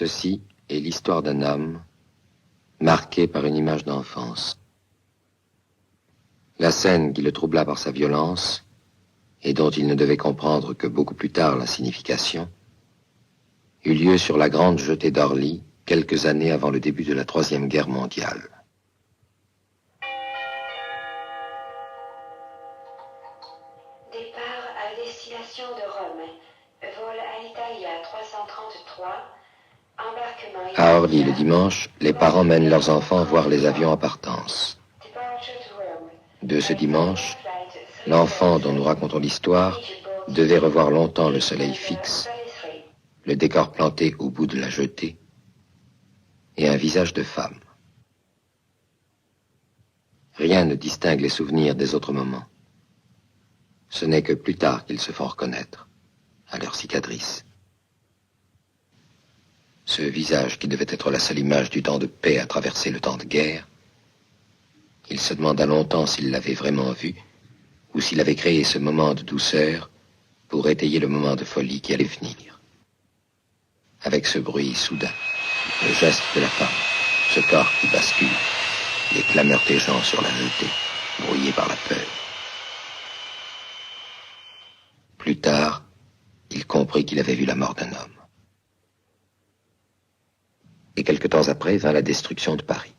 Ceci est l'histoire d'un homme marqué par une image d'enfance. La scène qui le troubla par sa violence et dont il ne devait comprendre que beaucoup plus tard la signification, eut lieu sur la grande jetée d'Orly, quelques années avant le début de la Troisième Guerre mondiale. Départ à destination de Rome. Vol Alitalia 333. Embarquement À Orly, le dimanche, les parents mènent leurs enfants voir les avions en partance. De ce dimanche, l'enfant dont nous racontons l'histoire devait revoir longtemps le soleil fixe, le décor planté au bout de la jetée et un visage de femme. Rien ne distingue les souvenirs des autres moments. Ce n'est que plus tard qu'ils se font reconnaître, à leur cicatrice. Ce visage qui devait être la seule image du temps de paix à traverser le temps de guerre, il se demanda longtemps s'il l'avait vraiment vu, ou s'il avait créé ce moment de douceur pour étayer le moment de folie qui allait venir. Avec ce bruit soudain, le geste de la femme, ce corps qui bascule, les clameurs des gens sur la jetée, brouillés par la peur. Plus tard, il comprit qu'il avait vu la mort d'un homme. Et quelque temps après vint la destruction de Paris.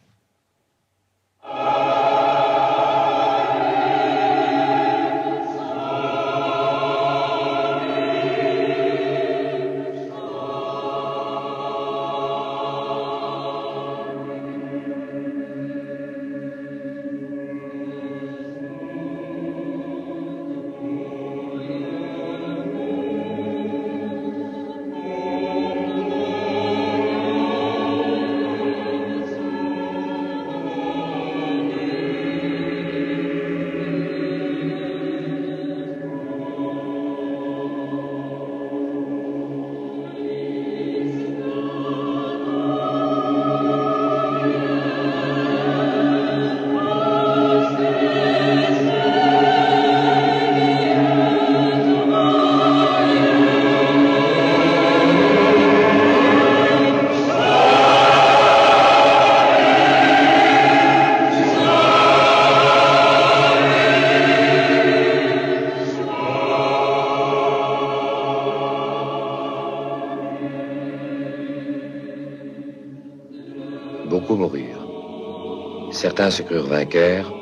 Beaucoup moururent. Certains se crurent vainqueurs,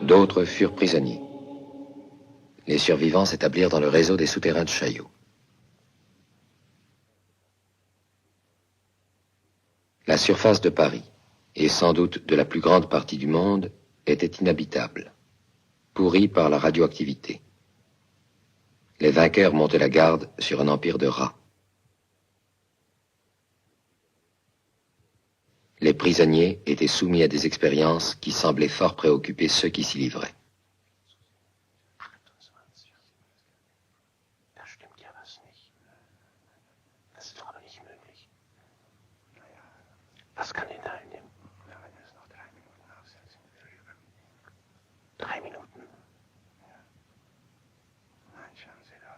d'autres furent prisonniers. Les survivants s'établirent dans le réseau des souterrains de Chaillot. La surface de Paris, et sans doute de la plus grande partie du monde, était inhabitable, pourrie par la radioactivité. Les vainqueurs montaient la garde sur un empire de rats. Les prisonniers étaient soumis à des expériences qui semblaient fort préoccuper ceux qui s'y livraient.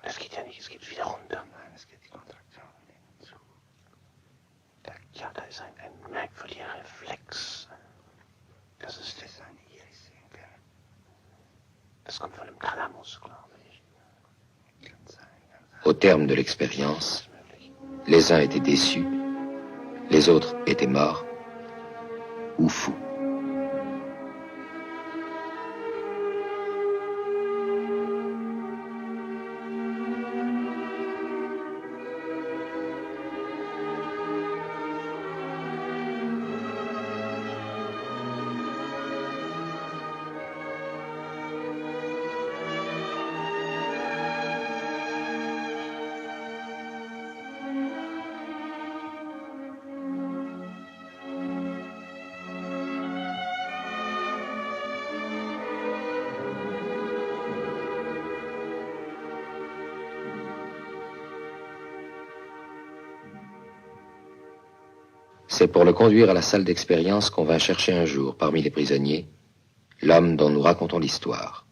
Das geht ja nicht, es geht wieder runter. Nein, es geht die Kontraktion hinzu. Ja, da ist ein merkwürdiger Reflex. Das ist das eine Iris sehen können. Das kommt von dem Thalamus, glaube ich. Au terme de l'expérience, les uns étaient déçus, les autres étaient morts ou fous. C'est pour le conduire à la salle d'expérience qu'on vint chercher un jour, parmi les prisonniers, l'homme dont nous racontons l'histoire.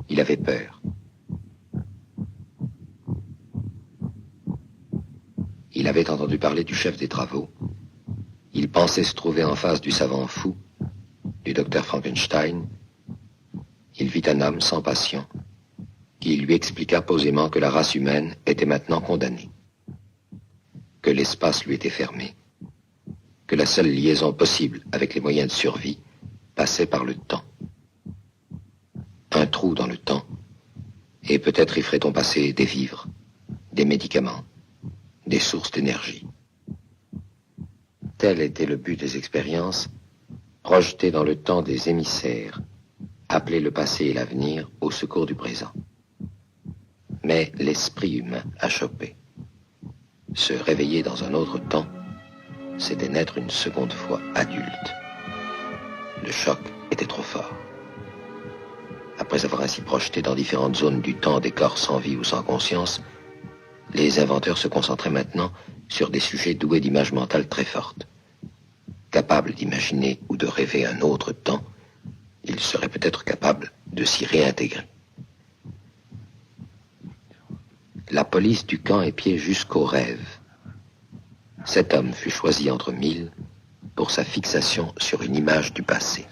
Il avait peur. Il avait entendu parler du chef des travaux. Il pensait se trouver en face du savant fou, du docteur Frankenstein. Il vit un homme sans passion, qui lui expliqua posément que la race humaine était maintenant condamnée, que l'espace lui était fermé, que la seule liaison possible avec les moyens de survie passait par le temps. Un trou dans le temps, et peut-être y ferait-on passer des vivres, des médicaments, des sources d'énergie. Tel était le but des expériences, projeter dans le temps des émissaires, appeler le passé et l'avenir au secours du présent. Mais l'esprit humain a chopé. Se réveiller dans un autre temps, c'était naître une seconde fois adulte. Le choc était trop fort. Après avoir ainsi projeté dans différentes zones du temps des corps sans vie ou sans conscience, les inventeurs se concentraient maintenant sur des sujets doués d'images mentales très fortes. Capables d'imaginer ou de rêver un autre temps, ils seraient peut-être capables de s'y réintégrer. La police du camp épiait jusqu'au rêve. Cet homme fut choisi entre 1000 pour sa fixation sur une image du passé.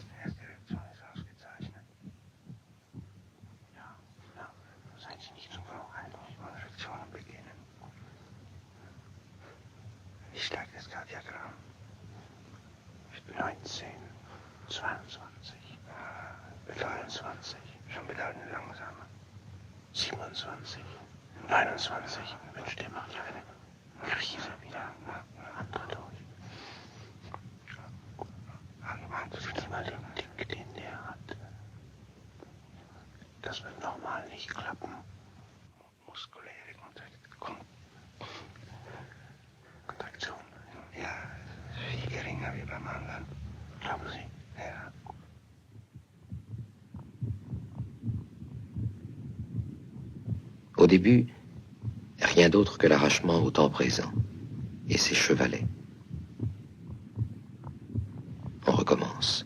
Schon bedeutend langsamer. 27, 29, wünscht er macht ja eine Krise wieder. Andere durch. Sieh mal den Tick, den der hat. Das wird normal nicht klappen. Muskuläre Kontraktion. Ja, viel geringer wie beim anderen. Glauben Sie? Ja. Au début, rien d'autre que l'arrachement au temps présent et ses chevalets. On recommence.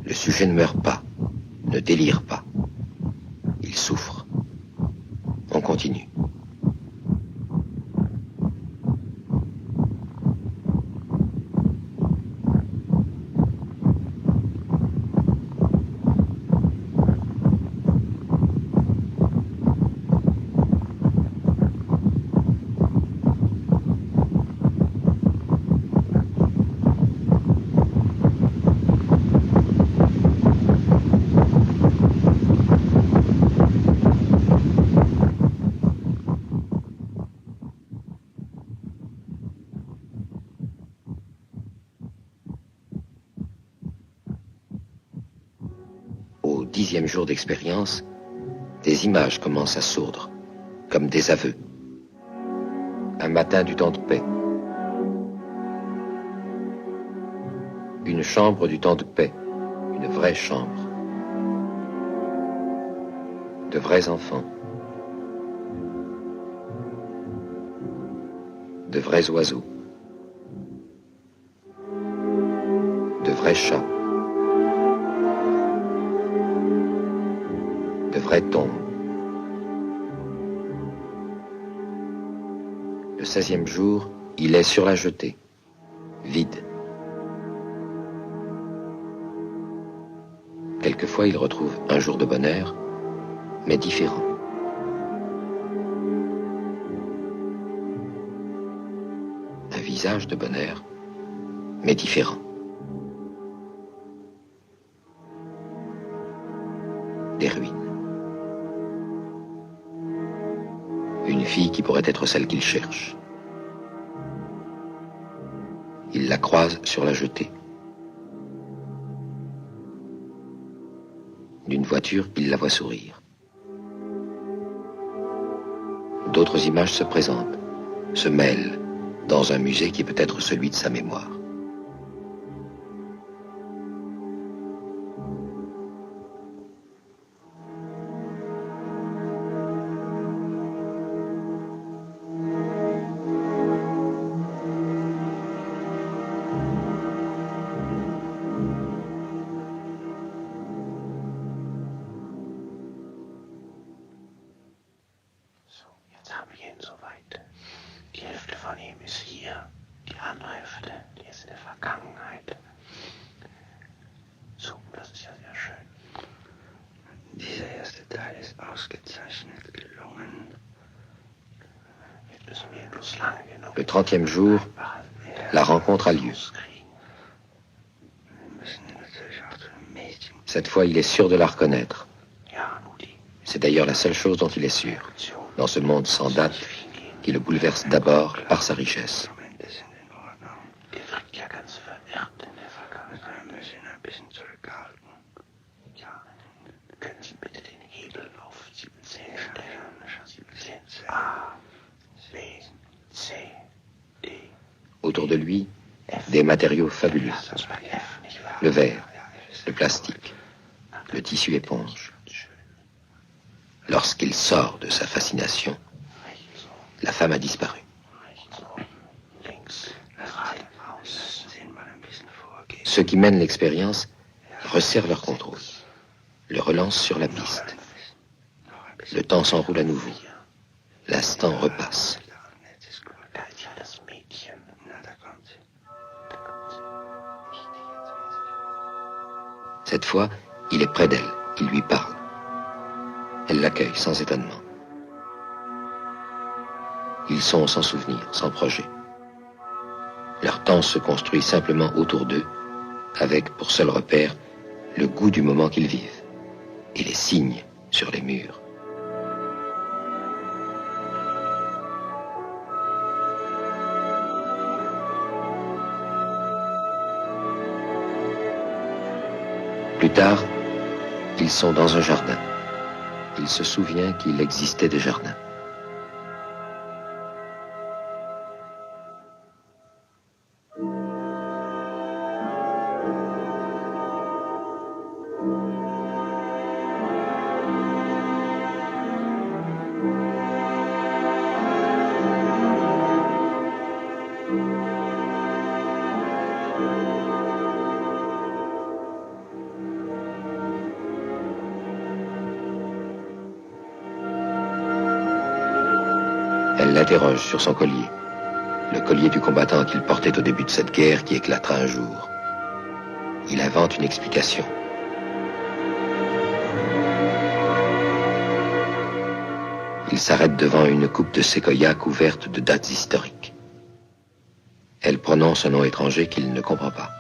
Le sujet ne meurt pas, ne délire pas. Il souffre. On continue. Au 10e jour d'expérience, des images commencent à sourdre, comme des aveux. Un matin du temps de paix. Une chambre du temps de paix, une vraie chambre. De vrais enfants. De vrais oiseaux. De vrais chats. De vraies tombes. Le 16e jour, il est sur la jetée, vide. Quelquefois, il retrouve un jour de bonheur, mais différent. Un visage de bonheur, mais différent. Des ruines. Une fille qui pourrait être celle qu'il cherche. Il la croise sur la jetée. d'une voiture, il la voit sourire. D'autres images se présentent, se mêlent, dans un musée qui peut être celui de sa mémoire. Le 30e jour, la rencontre a lieu. Cette fois, il est sûr de la reconnaître. C'est d'ailleurs la seule chose dont il est sûr, dans ce monde sans date, qui le bouleverse d'abord par sa richesse. Autour de lui, des matériaux fabuleux. Le verre, le plastique, le tissu éponge. Lorsqu'il sort de sa fascination, la femme a disparu. Ceux qui mènent l'expérience resserrent leur contrôle, le relancent sur la piste. Le temps s'enroule à nouveau. L'instant repasse. Cette fois, il est près d'elle, il lui parle. Elle l'accueille sans étonnement. Ils sont sans souvenir, sans projet. Leur temps se construit simplement autour d'eux, avec pour seul repère le goût du moment qu'ils vivent et les signes sur les murs. Plus tard, ils sont dans un jardin. Il se souvient qu'il existait des jardins. Elle l'interroge sur son collier, le collier du combattant qu'il portait au début de cette guerre qui éclatera un jour. Il invente une explication. Il s'arrête devant une coupe de séquoia couverte de dates historiques. Elle prononce un nom étranger qu'il ne comprend pas.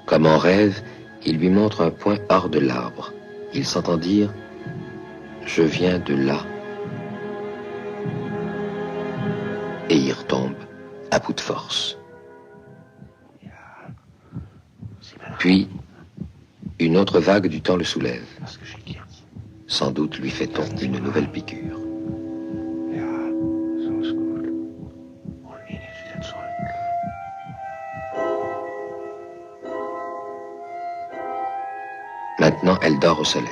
Comme en rêve, il lui montre un point hors de l'arbre. Il s'entend dire « Je viens de là ». Et il retombe à bout de force. Puis, une autre vague du temps le soulève. Sans doute lui fait-on une nouvelle piqûre. Maintenant, elle dort au soleil.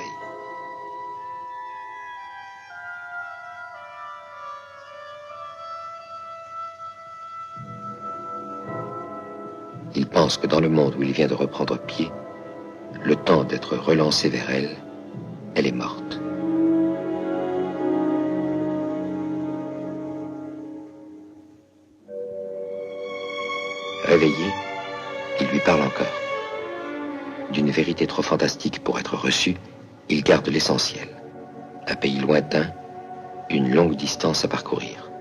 Il pense que dans le monde où il vient de reprendre pied, le temps d'être relancé vers elle, elle est morte. Réveillé, il lui parle encore. D'une vérité trop fantastique pour être reçue, il garde l'essentiel. Un pays lointain, une longue distance à parcourir.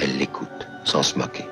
Elle l'écoute, sans se moquer.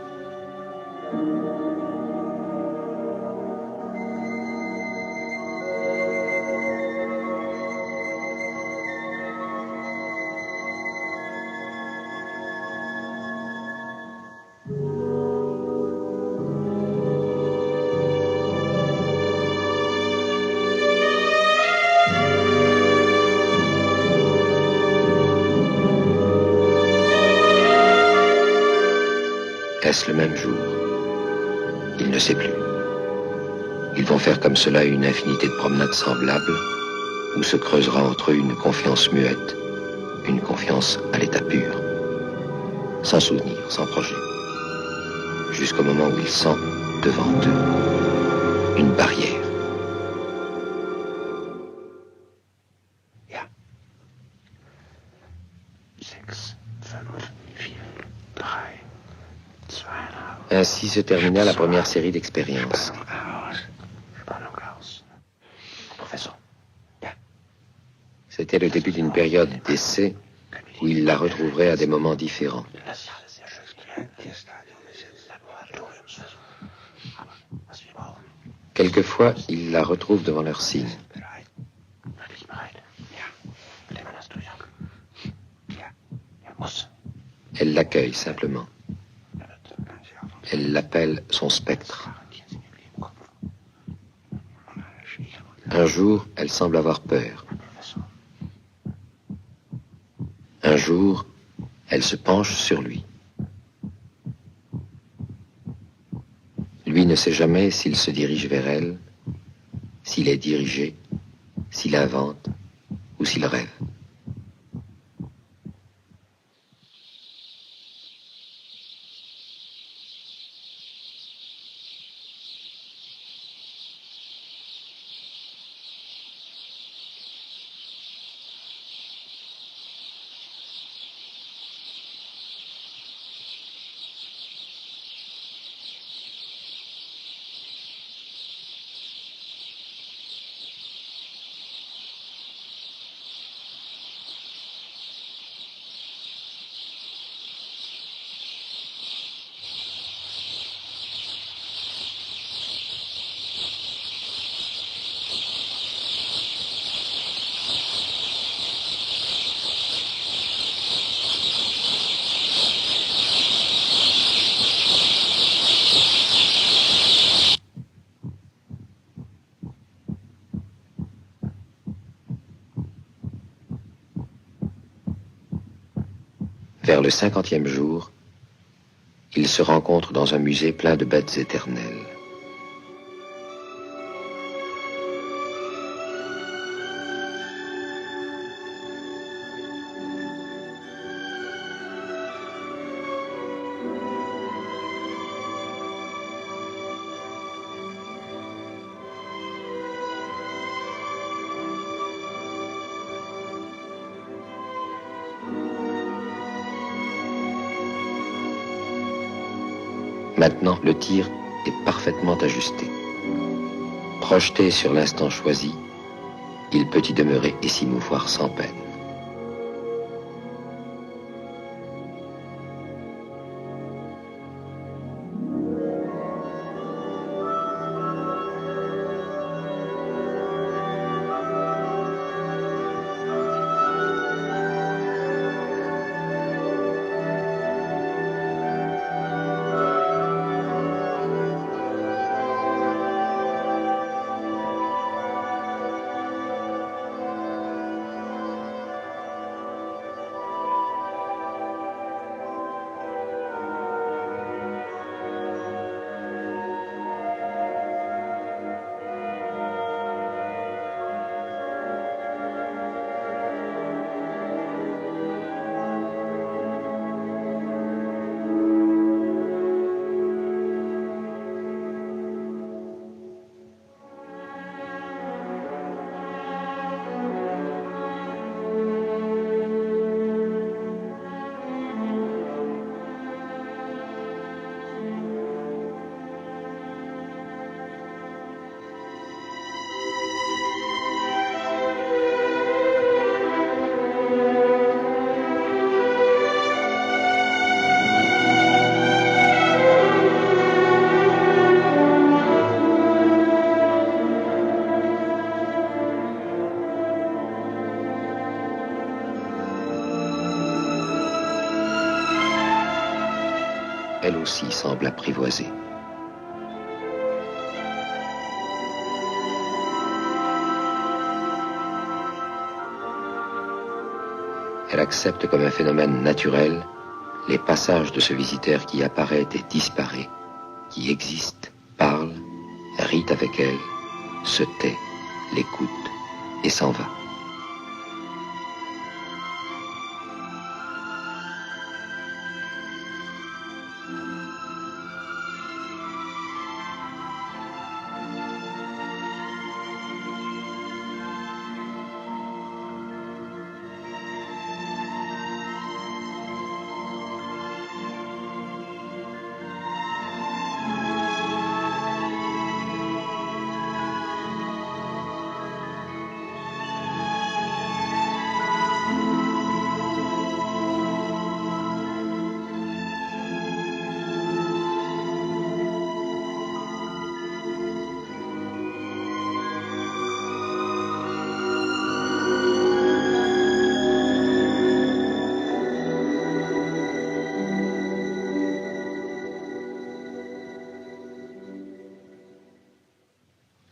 Est-ce le même jour? Il ne sait plus. Ils vont faire comme cela une infinité de promenades semblables, où se creusera entre eux une confiance muette, une confiance à l'état pur, sans souvenir, sans projet, jusqu'au moment où il sent devant eux une barrière. Ja. 6, 5, 4, 3, 2,5. Ainsi se termina la première série d'expériences. Professor. Ja. C'était le début d'une période d'essai où il la retrouverait à des moments différents. Quelquefois, il la retrouve devant leur signe. Elle l'accueille simplement. Elle l'appelle son spectre. Un jour, elle semble avoir peur. Un jour, elle se penche sur lui. Lui ne sait jamais s'il se dirige vers elle, s'il est dirigé, s'il invente ou s'il rêve. Vers le 50e jour, ils se rencontrent dans un musée plein de bêtes éternelles. Maintenant, le tir est parfaitement ajusté. Projeté sur l'instant choisi, il peut y demeurer et s'y mouvoir sans peine. Elle aussi semble apprivoisée. Elle accepte comme un phénomène naturel les passages de ce visiteur qui apparaît et disparaît, qui existe, parle, rit avec elle, se tait, l'écoute et s'en va.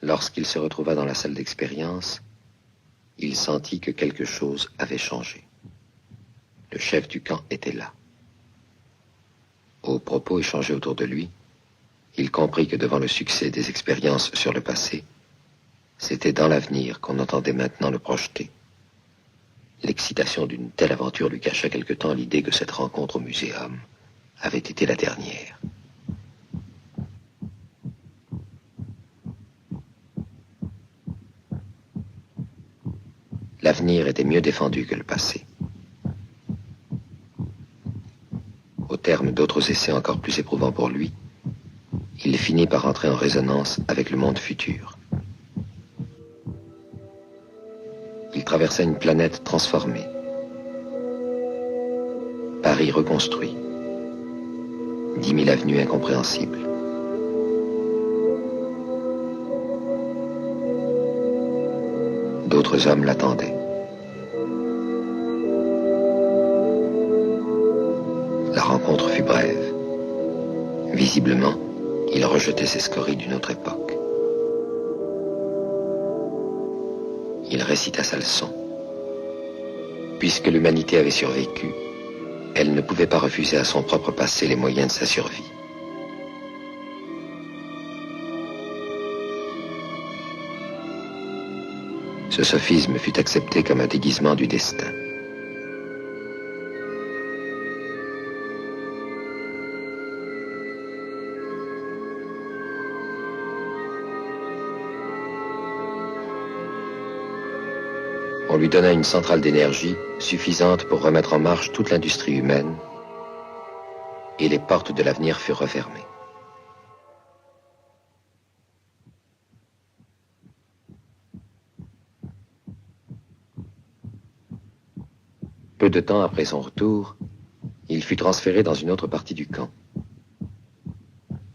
Lorsqu'il se retrouva dans la salle d'expérience, il sentit que quelque chose avait changé. Le chef du camp était là. Aux propos échangés autour de lui, il comprit que devant le succès des expériences sur le passé, c'était dans l'avenir qu'on entendait maintenant le projeter. L'excitation d'une telle aventure lui cacha quelque temps l'idée que cette rencontre au muséum avait été la dernière. L'avenir était mieux défendu que le passé. Au terme d'autres essais encore plus éprouvants pour lui, il finit par entrer en résonance avec le monde futur. Il traversa une planète transformée. Paris reconstruit. 10 000 avenues incompréhensibles. D'autres hommes l'attendaient. La rencontre fut brève. Visiblement, il rejetait ses scories d'une autre époque. Il récita sa leçon. Puisque l'humanité avait survécu, elle ne pouvait pas refuser à son propre passé les moyens de sa survie. Ce sophisme fut accepté comme un déguisement du destin. On lui donna une centrale d'énergie suffisante pour remettre en marche toute l'industrie humaine, et les portes de l'avenir furent refermées. Peu de temps après son retour, il fut transféré dans une autre partie du camp.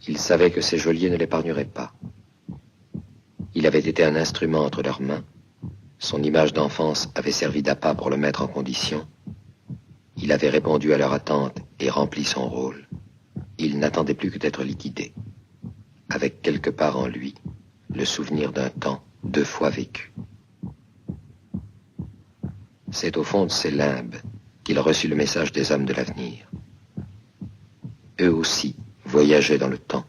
Il savait que ses geôliers ne l'épargneraient pas. Il avait été un instrument entre leurs mains. Son image d'enfance avait servi d'appât pour le mettre en condition. Il avait répondu à leur attente et rempli son rôle. Il n'attendait plus que d'être liquidé, avec quelque part en lui le souvenir d'un temps 2 fois vécu. C'est au fond de ses limbes qu'il reçut le message des hommes de l'avenir. Eux aussi voyageaient dans le temps,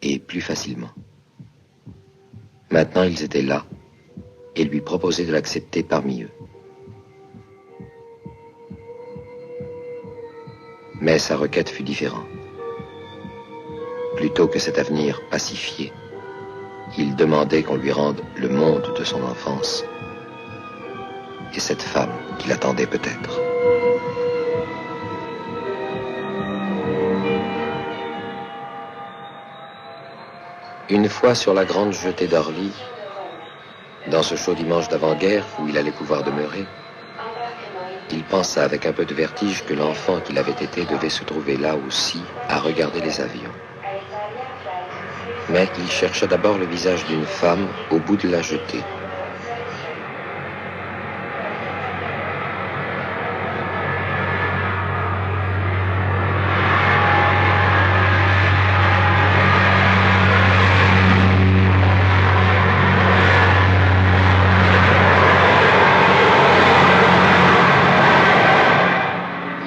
et plus facilement. Maintenant ils étaient là, et lui proposaient de l'accepter parmi eux. Mais sa requête fut différente. Plutôt que cet avenir pacifié, il demandait qu'on lui rende le monde de son enfance, et cette femme qui l'attendait peut-être. Une fois sur la grande jetée d'Orly, dans ce chaud dimanche d'avant-guerre où il allait pouvoir demeurer, il pensa avec un peu de vertige que l'enfant qu'il avait été devait se trouver là aussi à regarder les avions. Mais il chercha d'abord le visage d'une femme au bout de la jetée.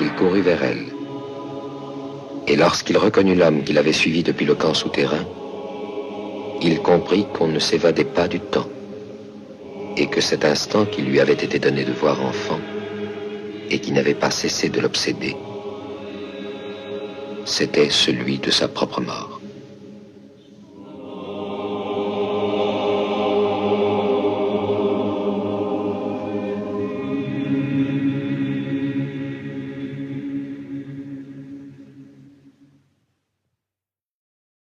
Il courut vers elle, Et lorsqu'il reconnut l'homme qu'il avait suivi depuis le camp souterrain, il comprit qu'on ne s'évadait pas du temps, et que cet instant qui lui avait été donné de voir enfant, et qui n'avait pas cessé de l'obséder, c'était celui de sa propre mort.